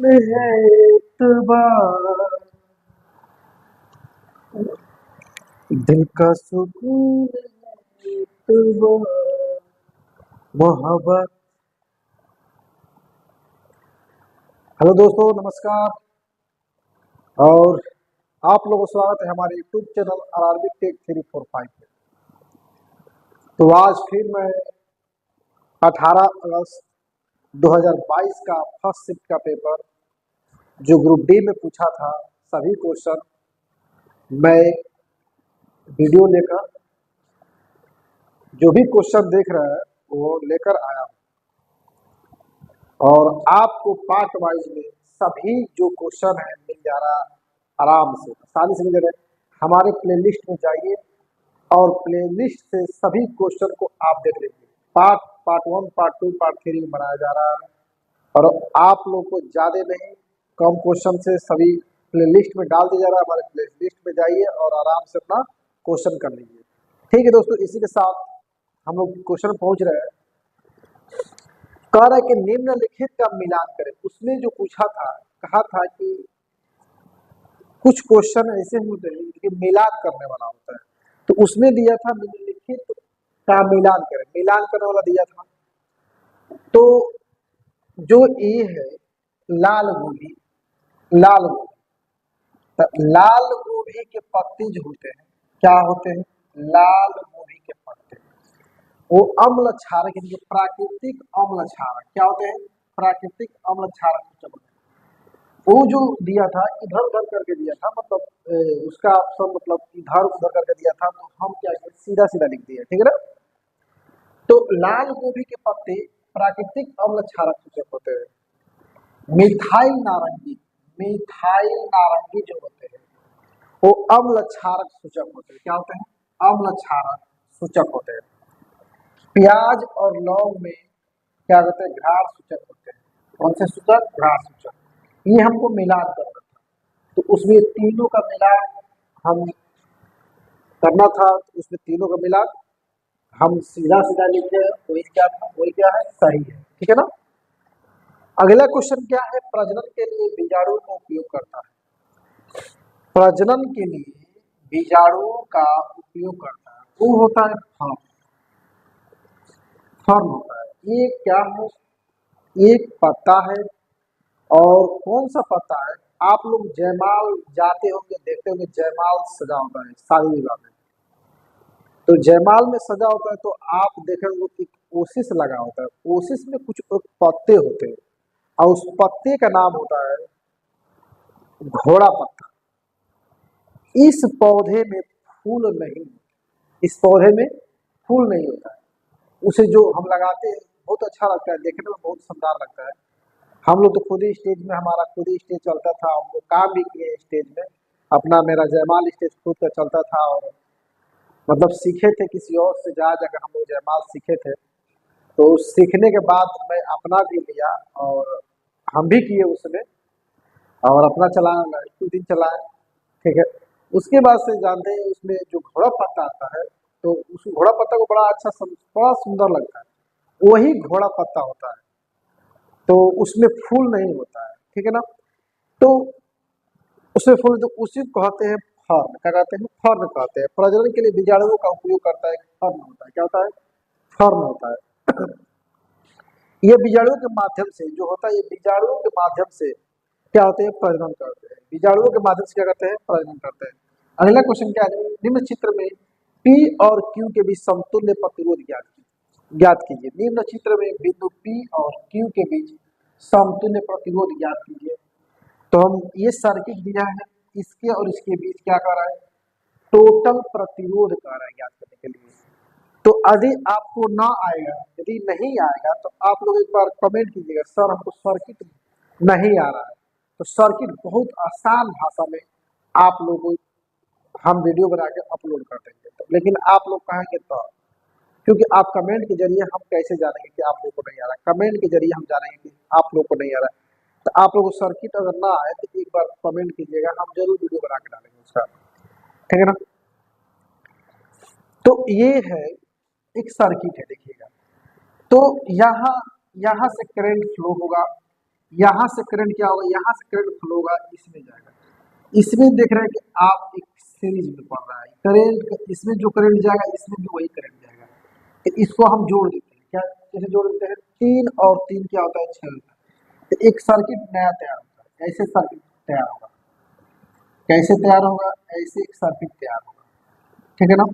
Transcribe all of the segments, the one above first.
में है एतबार, दिल का सुकून है एतबार, मोहब्बत। हेलो दोस्तों, नमस्कार। और आप लोगों का स्वागत है हमारे यूट्यूब चैनल आरआरबी टेक 345 में। तो आज फिर मैं 18 अगस्त 2022 का फर्स्ट शिफ्ट का पेपर जो ग्रुप डी में पूछा था, सभी क्वेश्चन मैं वीडियो लेकर जो भी क्वेश्चन देख रहे हैं वो लेकर आया हूँ। और आपको पार्ट वाइज में सभी जो क्वेश्चन है मिल जा रहा आराम से, आसानी से मिल रहे। हमारे प्लेलिस्ट में जाइए और प्लेलिस्ट से सभी क्वेश्चन को आप देख लीजिए। पार्ट 1, पार्ट 2, पार्ट 3 में बनाया जा रहा है। और आप लोग को ज़्यादा नहीं, कम क्वेश्चन से सभी प्लेलिस्ट में डाल दिया जा रहा है। हमारे प्लेलिस्ट में जाइए और आराम से अपना क्वेश्चन कर लीजिए। ठीक है दोस्तों, इसी के साथ हम लोग क्वेश्चन पहुंच रहे हैं। कह रहा है कि निम्नलिखित का मिलान करें। उसमें जो पूछा था, कहा था कि कुछ क्वेश्चन ऐसे होते हैं कि मिलान करने वाला होता है, तो उसमें दिया था निम्नलिखित का मिलान करें, मिलान करने वाला दिया था। तो जो ए है लाल गोभी, लाल गोभी, तो लाल गोभी के पत्ते जो होते हैं क्या होते हैं? लाल गोभी के पत्ते वो अम्ल क्षारक, यानी प्राकृतिक अम्ल क्षारक क्या होते हैं? प्राकृतिक अम्ल क्षारक सूचक होते हैं। वो जो दिया था इधर उधर करके दिया था, मतलब उसका ऑप्शन मतलब इधर उधर करके दिया था, तो हम क्या किए, सीधा सीधा लिख दिए। ठीक है ना? तो लाल गोभी के पत्ते प्राकृतिक अम्ल क्षारक सूचक होते हैं। मिथाइल नारंगी, मिथाइल नारंगी जो होते हैं वो अम्ल क्षारक सूचक होते हैं। क्या होते हैं? अम्ल क्षारक सूचक होते हैं। प्याज और लौंग में क्या कहते हैं? घ्राण सूचक होते हैं। कौन से सूचक? घ्राण सूचक। ये हमको मिलान करना था, तो उसमें तीनों का मिलान हम करना था। तो उसमें तीनों का मिलान हम सीधा सीधा लिखे, वही क्या था, वही क्या है, सही है। ठीक है ना? अगला क्वेश्चन क्या है? प्रजनन के लिए बीजाणु का उपयोग करता है। प्रजनन के लिए बीजाणुओं का उपयोग करता है, वो होता है फर्न। फर्न होता है। ये क्या है? एक पत्ता है। और कौन सा पत्ता है? आप लोग जयमाल जाते होंगे, देखते होंगे जयमाल सजा होता है शादी विवाह में। तो जयमाल में सजा होता है तो आप देखेंगे कि कोशिश लगा होता है, कोशिश में कुछ पत्ते होते हैं और उस पत्ते का नाम होता है घोड़ा पत्ता। इस पौधे में फूल नहीं, इस पौधे में फूल नहीं होता है। उसे जो हम लगाते हैं बहुत अच्छा लगता है, देखने में बहुत शानदार लगता है। हम लोग तो खुद ही स्टेज में, हमारा खुद ही स्टेज चलता था, हम लोग काम भी किए स्टेज में। अपना मेरा जयमाल स्टेज खुद का चलता था और मतलब सीखे थे, किसी और से जा जाकर हम लोग जयमाल सीखे थे। तो सीखने के बाद मैं अपना भी लिया और हम भी किए उसमें, और अपना चलाया, कुछ दिन चलाए। ठीक है। उसके बाद से जानते हैं उसमें जो घोड़ा पत्ता आता है, तो उस घोड़ा पत्ता को बड़ा अच्छा बड़ा सुंदर लगता है, वही घोड़ा पत्ता होता है। तो उसमें फूल नहीं होता है। ठीक है ना? तो उसमें फूल, तो उसी को कहते हैं फर्न। क्या कहते हैं? फर्न कहते हैं। प्रजनन के लिए बीजाणुओं का उपयोग करता है, फर्न होता है। क्या होता है? फर्न होता है। ये बीजाणुओं के माध्यम से जो होता है, ये बीजाणुओं के माध्यम से क्या होते हैं? प्रजनन करते हैं। बीजाणुओं के माध्यम से क्या करते हैं? प्रजनन करते हैं। अगला क्वेश्चन क्या है? निम्न चित्र में पी और क्यू के बीच समतुल्य प्रतिरोध ज्ञात कीजिए। निम्न चित्र में बिंदु पी और क्यू के बीच समतुल्य प्रतिरोध ज्ञात कीजिए। तो हम ये सर्किट दिया है, इसके और इसके बीच क्या कर रहा है? टोटल प्रतिरोध कर रहा है ज्ञात करने के लिए। तो यदि आपको ना आएगा, यदि नहीं आएगा तो आप लोग एक बार कमेंट कीजिएगा, सर हमको सर्किट नहीं आ रहा है। तो सर्किट बहुत आसान भाषा में आप लोगों हम वीडियो बना के अपलोड कर देंगे। तो लेकिन आप लोग कहेंगे तो, क्योंकि आप कमेंट के जरिए हम कैसे जानेंगे कि आप लोग को नहीं आ रहा है? कमेंट के जरिए हम जानेंगे कि आप लोग को नहीं आ रहा है। तो आप लोग को सर्किट अगर ना आए तो एक बार कमेंट कीजिएगा, हम जरूर वीडियो बना के डालेंगे उसका। ठीक है ना? तो ये है एक सर्किट है, देखिएगा। तो यहाँ यहाँ से करंट फ्लो होगा, यहाँ से करंट क्या होगा, यहाँ से करंट फ्लो होगा, इसमें जाएगा। इसमें देख रहे हैं कि आप एक सीरीज में पढ़ रहा है करंट, इसमें जो करंट जाएगा इसमें भी वही करंट जाएगा। तो इसको हम जोड़ देते हैं, क्या जैसे जोड़ देते हैं, 3 और 3 क्या होता है, 6 होता है। तो एक सर्किट नया तैयार होता है, ऐसे सर्किट तैयार होगा। कैसे तैयार होगा, ऐसे एक सर्किट तैयार होगा, ठीक है ना।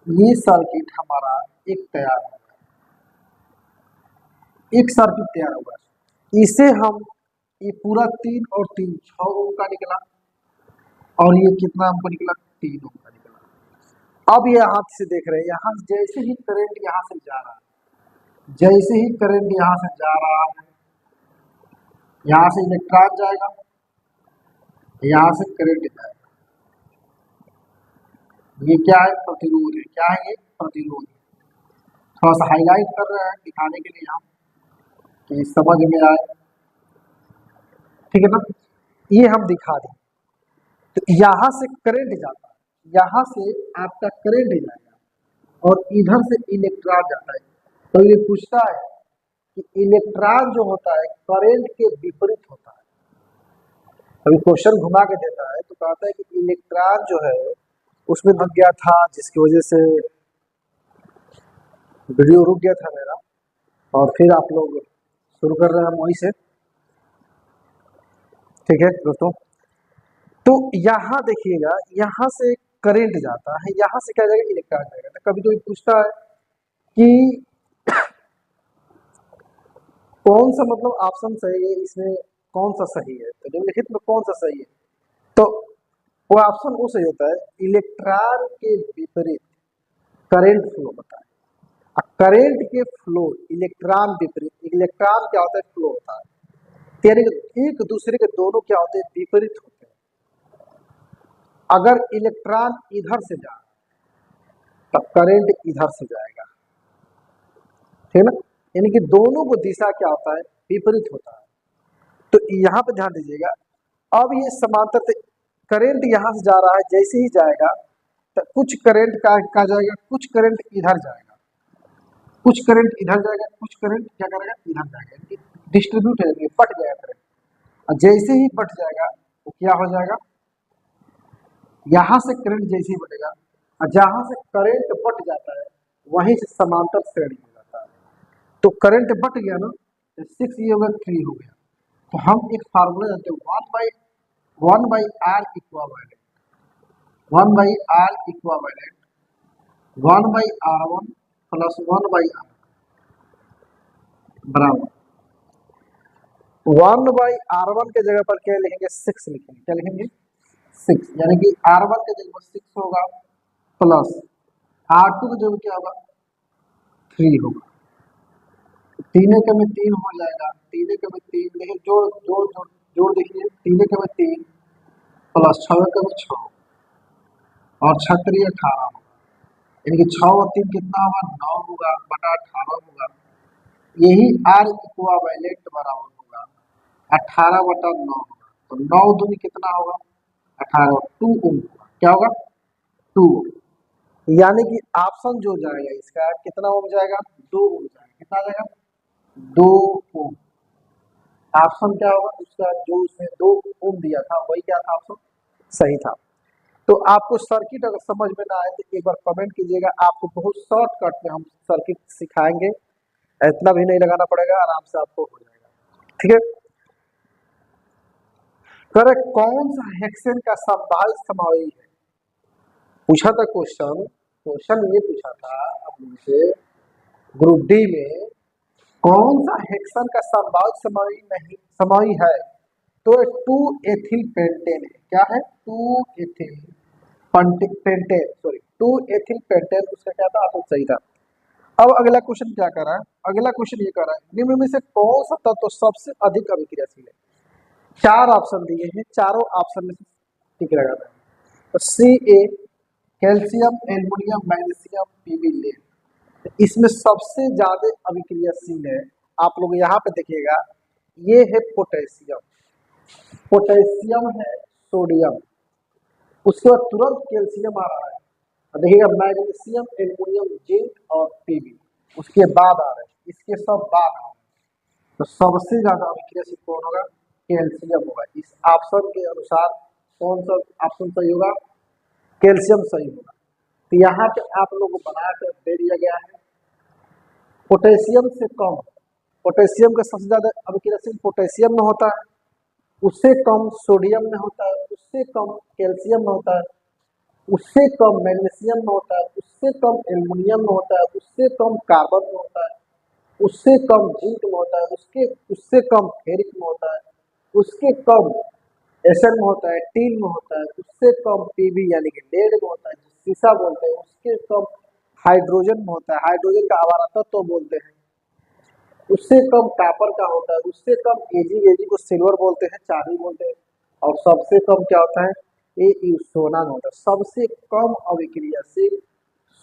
ये सर्किट हमारा एक तैयार होगा, एक सर्किट तैयार होगा। इसे हम, ये पूरा 3 और 3 6 ओम का निकला, और ये कितना हमको निकला, 3 ओम का निकला। अब ये हाथ से देख रहे हैं, यहाँ जैसे ही करंट यहाँ से जा रहा है, जैसे ही करंट यहाँ से जा रहा है, यहाँ से इलेक्ट्रॉन जाएगा, यहाँ से करंट जाएगा। ये क्या है, प्रतिरोध है। क्या है ये, प्रतिरोध। थोड़ा सा हाईलाइट कर रहे हैं दिखाने के लिए हम, कि समझ में आए, ठीक है ना। ये हम दिखा दें, तो यहाँ से करंट जाता है, यहाँ से आपका करंट जाएगा, और इधर से इलेक्ट्रॉन जाता है। तो ये पूछता है कि इलेक्ट्रॉन जो होता है करंट के विपरीत होता है। अभी क्वेश्चन घुमा के देता है, तो कहता है कि इलेक्ट्रॉन जो है उसमें दब गया था, जिसकी वजह से वीडियो रुक गया था मेरा, और फिर आप लोग शुरू कर रहे हैं हम वहीं से, ठीक है दोस्तों। तो यहाँ देखिएगा, यहाँ से करंट जाता है, यहाँ से क्या जाएगा, इलेक्ट्रॉन जाएगा। तो कभी कभी पूछता है कि कौन सा मतलब ऑप्शन सही है, इसमें कौन सा सही है, तो निम्नलिखित में कौन सा सही है। तो वो ऑप्शन वो सही होता है, इलेक्ट्रॉन के विपरीत करंट फ्लो होता है। करंट के फ्लो, इलेक्ट्रॉन विपरीत, इलेक्ट्रॉन क्या होता है, फ्लो होता है। यानी एक दूसरे के दोनों क्या होते हैं, विपरीत होते हैं। अगर इलेक्ट्रॉन इधर से जाए तब करंट इधर से जाएगा, ठीक है ना। यानी कि दोनों को दिशा क्या होता है, विपरीत होता है। तो यहाँ पे ध्यान दीजिएगा, अब ये समांतर से करंट यहाँ से जा रहा है, जैसे ही जाएगा तो कुछ करंट का जाएगा, कुछ करंट इधर जाएगा, कुछ करंट इधर जाएगा, कुछ करंट क्या करेगा, इधर जाएगा, डिस्ट्रीब्यूट है, बट जाएगा करंट। और जैसे ही बट जाएगा वो क्या हो जाएगा, यहाँ से करंट जैसे ही बढ़ेगा, और जहाँ से करंट बट जाता है वहीं से समांतर श्रेणी हो जाता है। तो करंट बट गया ना, तो 6 ये होगा, 3 हो गया। तो हम एक फार्मूला जानते हैं, 1/r equivalent, 1/r equivalent 1/r1 plus 1/r बराबर 1/r1 के जगह पर क्या लिखेंगे, 6 लिखेंगे। क्या लिखेंगे, 6। यानी कि r1 के जगह पर 6 होगा, प्लस r2 के जगह क्या होगा, 3 होगा। 3 के में 3 हो जाएगा, 3 के में 3, देखिए जोड़ जोड़ जोड़ जोड़, देखिए 3 के में 3 प्लस 6 के में 6, और 6 3 18 होगा। यानी कि 6 और 3 कितना होगा, 9 होगा, बटा 18 होगा। यही r इक्वावेलेंट बराबर होगा 18/9 होगा। तो 9 दूनी कितना होगा, 18, 2 ओम होगा। क्या होगा, 2 ओम। यानी कि ऑप्शन जो जाएगा इसका कितना ओम जाएगा, 2 ओम जाएगा। कितना जाएगा, 2 ओम। ऑप्शन क्या होगा उसका, जो उसने 2 ओम दिया था वही क्या था, ऑप्शन सही था। तो आपको सर्किट अगर समझ में ना आए तो एक बार कमेंट कीजिएगा, आपको बहुत शॉर्टकट में हम सर्किट सिखाएंगे, इतना भी नहीं लगाना पड़ेगा, आराम से आपको हो जाएगा, ठीक है। कर कौन सा हेक्सेन का संभावित समावेश है, पूछा था क्वेश्चन। क्वेश्चन ये पूछा था अपने से ग्रुप डी में, कौन सा हेक्सेन का संभावित समावेश नहीं समावेश है, तो 2 एथिल पेंटेन है। क्या है, 2 ethyl pentane, sorry 2 ethyl pentane, उसका क्या था, आपको सही था। अब अगला क्वेश्चन क्या कर रहा है, अगला क्वेश्चन ये कर रहा है, निम्न में से कौन सा तत्व तो सबसे अधिक अभिक्रियाशील है। 4 ऑप्शन दिए हैं, चारों ऑप्शन में से टिक लगाना है। तो Ca calcium, aluminium, magnesium, PB lead, इसमें सबसे ज्यादा अभिक्रियाशील है। आप लोग यहाँ पे देखिएगा, ये है पोटेशियम, पोटेशियम है सोडियम, उसके बाद तुरंत कैल्शियम आ रहा है, देखिएगा मैग्नीशियम, एल्युमिनियम, जिंक और पीबी उसके बाद आ रहे हैं, इसके सब बाद आ रहे हैं। तो सबसे ज्यादा अभिक्रियाशील कौन होगा? कैल्शियम होगा। इस ऑप्शन के अनुसार कौन सा ऑप्शन सही होगा? कैल्शियम सही होगा। तो यहाँ पे आप लोगों को बना कर दे दिया गया है पोटेशियम से कम। पोटेशियम का सबसे ज्यादा अभिक्रियाशील पोटेशियम में होता है, उससे कम सोडियम में होता है, उससे कम कैल्शियम में होता है, उससे कम मैग्नीशियम में होता है, उससे कम एल्युमिनियम में होता है, उससे कम कार्बन में होता है, उससे कम जिंक में होता है, उसके उससे कम फेरिक में होता है, उसके कम एसएन में होता है, टीन में होता है, उससे कम पीबी यानी कि लेड में होता है, शीशा बोलते हैं, उसके कम हाइड्रोजन में होता है, हाइड्रोजन का आवारा तत्व तो बोलते हैं, उससे कम कॉपर का होता है, उससे कम एजी, एजी को सिल्वर बोलते हैं, चांदी बोलते हैं, और सबसे कम क्या होता है? सोना में होता है। सबसे कम अभिक्रियाशील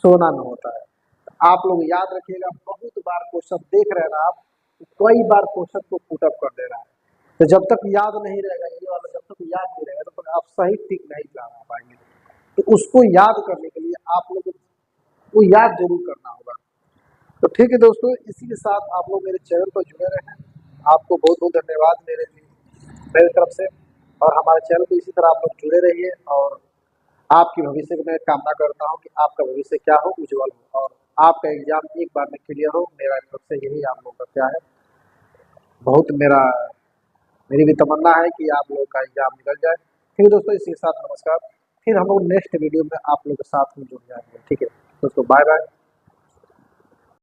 सोना में होता है। तो आप लोग याद रखिएगा, बहुत बार क्वेश्चन देख रहे हैं ना आप, कई बार क्वेश्चन को पुटअप कर दे रहा है। तो जब तक याद नहीं रहेगा ये वाला, जब तक याद नहीं रहेगा तब तक आप सही टिक नहीं लगा पाएंगे। तो उसको याद करने के लिए आप लोग को याद जरूर करना होगा। तो ठीक है दोस्तों, इसी के साथ आप लोग मेरे चैनल पर जुड़े रहें। आपको बहुत बहुत धन्यवाद मेरे तरफ से, और हमारे चैनल पे इसी तरह आप लोग जुड़े रहिए, और आपकी भविष्य की मैं कामना करता हूँ कि आपका भविष्य क्या हो, उज्जवल हो, और आपका एग्जाम एक बार में क्लियर हो। मेरा तरफ से यही आप लोगों का क्या है, बहुत मेरी भी तमन्ना है कि आप लोगों का एग्जाम निकल जाए। ठीक है दोस्तों, इसी के साथ नमस्कार। फिर हम लोग नेक्स्ट वीडियो में आप लोगों के साथ में जुड़ जाएंगे। ठीक है दोस्तों, बाय बाय।